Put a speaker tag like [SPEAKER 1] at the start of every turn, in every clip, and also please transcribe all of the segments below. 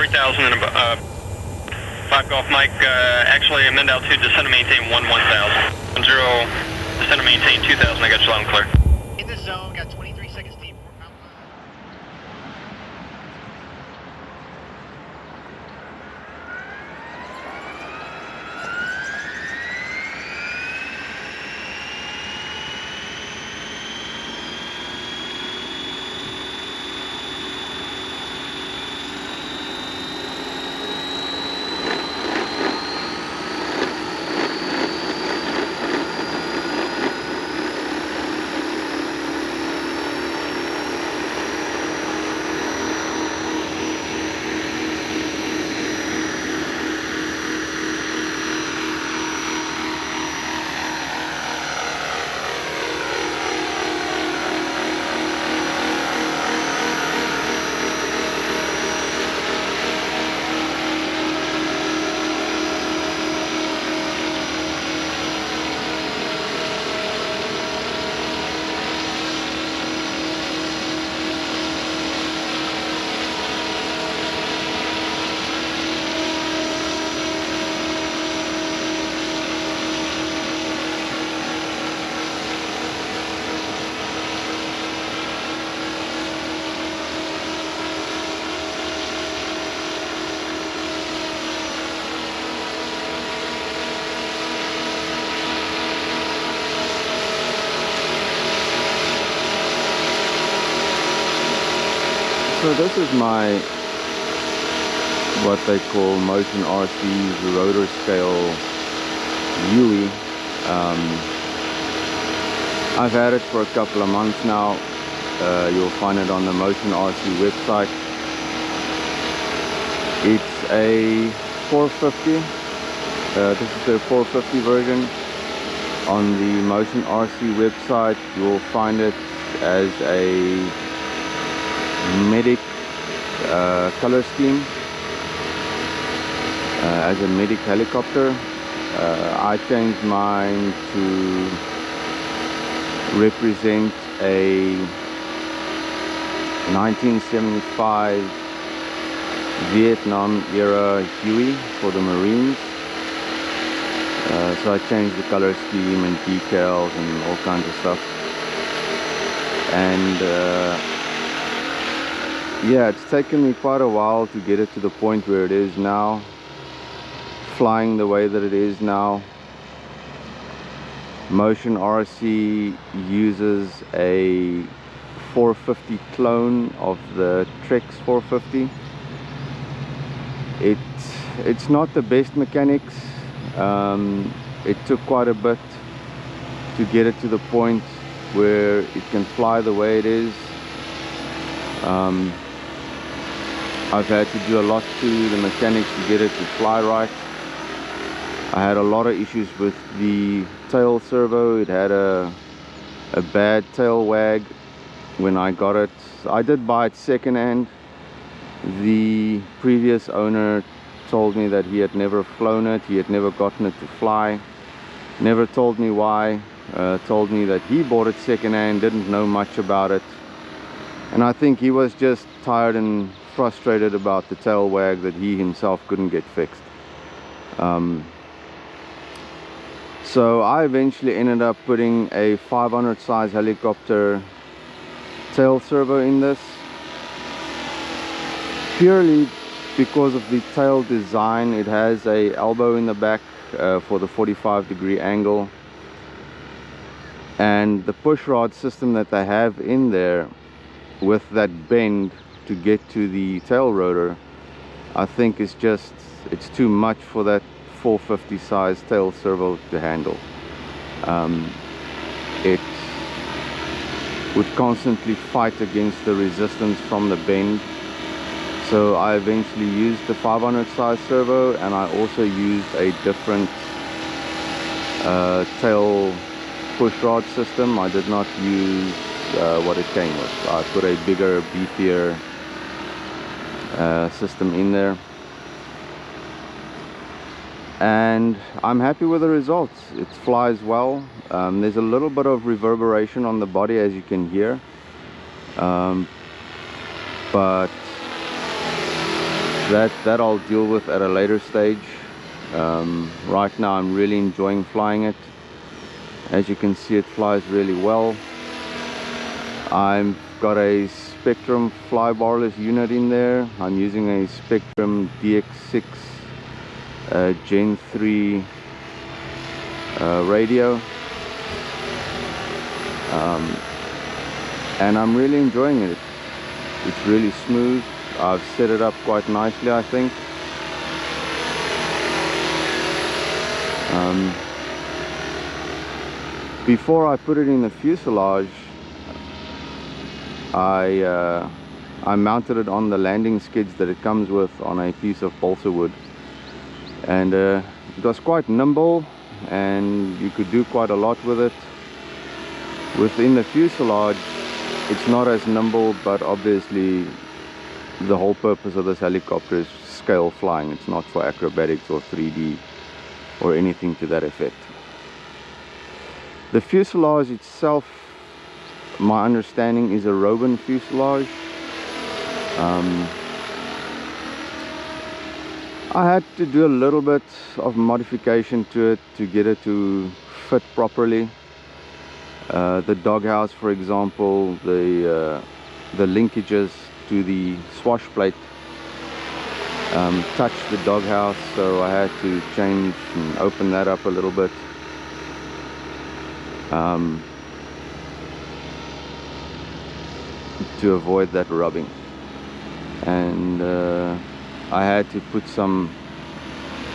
[SPEAKER 1] 3000 and 5 Golf Mike, actually amend altitude, descend and maintain 1000. 10, descend and maintain 2000, I got you loud and clear.
[SPEAKER 2] In this zone, got 23 seconds deep.
[SPEAKER 3] So this is my, what they call MotionRC's RotorScale Huey. I've had it for a couple of months now. You'll find it on the MotionRC website. It's a 450. This is the 450 version. On the MotionRC website, you'll find it as a medic color scheme, as a medic helicopter. I changed mine to represent a 1975 Vietnam era Huey for the Marines. So I changed the color scheme and decals and all kinds of stuff. And yeah, it's taken me quite a while to get it to the point where it is now, flying the way that it is now. MotionRC uses a 450 clone of the Trex 450. It's not the best mechanics. It took quite a bit to get it to the point where it can fly the way it is. I've had to do a lot to the mechanics to get it to fly right. I had a lot of issues with the tail servo. It had a bad tail wag when I got it. I did buy it second-hand. The previous owner told me that he had never flown it, he had never gotten it to fly, never told me why. Told me that he bought it second-hand, didn't know much about it, and I think he was just tired and frustrated about the tail wag that he himself couldn't get fixed. So I eventually ended up putting a 500 size helicopter tail servo in this, purely because of the tail design. It has a elbow in the back for the 45-degree angle, and the push rod system that they have in there with that bend to get to the tail rotor, I think it's too much for that 450 size tail servo to handle. It would constantly fight against the resistance from the bend. So I eventually used the 500 size servo, and I also used a different tail push rod system. I did not use what it came with. I put a bigger, beefier system in there, and I'm happy with the results. It flies well. There's a little bit of reverberation on the body, as you can hear, but that I'll deal with at a later stage. Right now I'm really enjoying flying it. As you can see, it flies really well. I've got a Spectrum flybarless unit in there. I'm using a Spectrum DX6 Gen 3 radio, and I'm really enjoying it. It's really smooth. I've set it up quite nicely, I think. Before I put it in the fuselage, I mounted it on the landing skids that it comes with on a piece of balsa wood, and it was quite nimble and you could do quite a lot with it. Within the fuselage it's not as nimble, but obviously the whole purpose of this helicopter is scale flying. It's not for acrobatics or 3D or anything to that effect. The fuselage itself, my understanding, is a Robin fuselage. I had to do a little bit of modification to it to get it to fit properly. The doghouse, for example, the linkages to the swash plate touched the doghouse, so I had to change and open that up a little bit. To avoid that rubbing, and I had to put some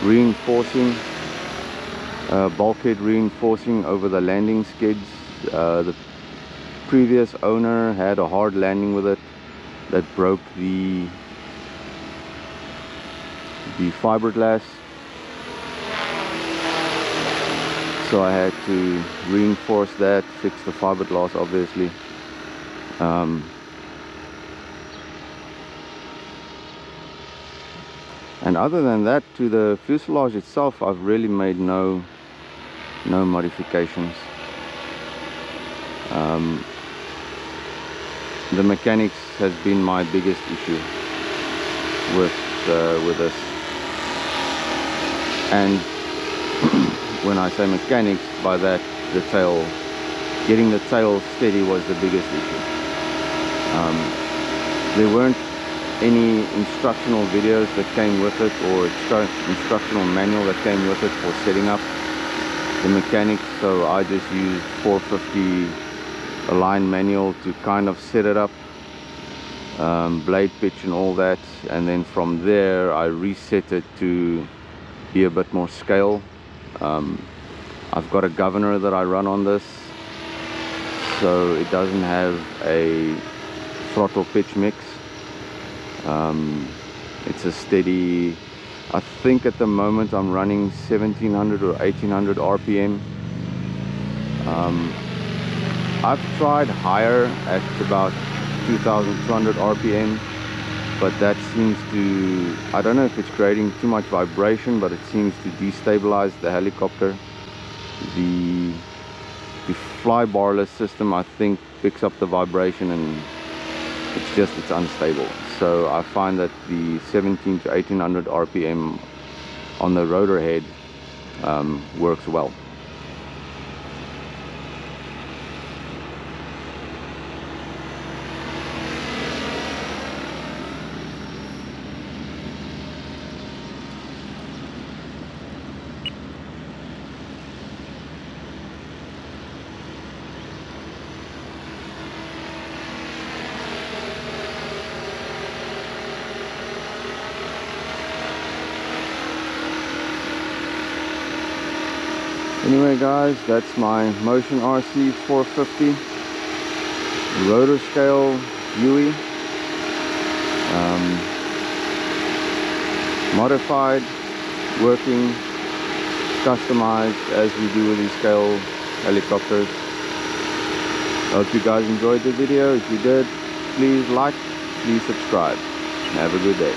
[SPEAKER 3] reinforcing, bulkhead reinforcing over the landing skids. The previous owner had a hard landing with it that broke the fiberglass, so I had to reinforce that, fix the fiberglass obviously. And other than that, to the fuselage itself, I've really made no modifications. The mechanics has been my biggest issue with this. And when I say mechanics, by that the tail, getting the tail steady was the biggest issue. There weren't any instructional videos that came with it, or instructional manual that came with it for setting up the mechanics, so I just used 450 align manual to kind of set it up, blade pitch and all that, and then from there I reset it to be a bit more scale. I've got a governor that I run on this, so it doesn't have a throttle pitch mix. It's a steady, I think at the moment I'm running 1700 or 1800 RPM. I've tried higher at about 2200 RPM, but that seems to, I don't know if it's creating too much vibration, but it seems to destabilize the helicopter. The fly barless system, I think, picks up the vibration and it's unstable. So I find that the 17 to 1800 RPM on the rotor head works well. Anyway guys, that's my MotionRC 450 RotorScale Huey, modified, working, customized as we do with these scale helicopters. I hope you guys enjoyed the video. If you did, please like, please subscribe. Have a good day.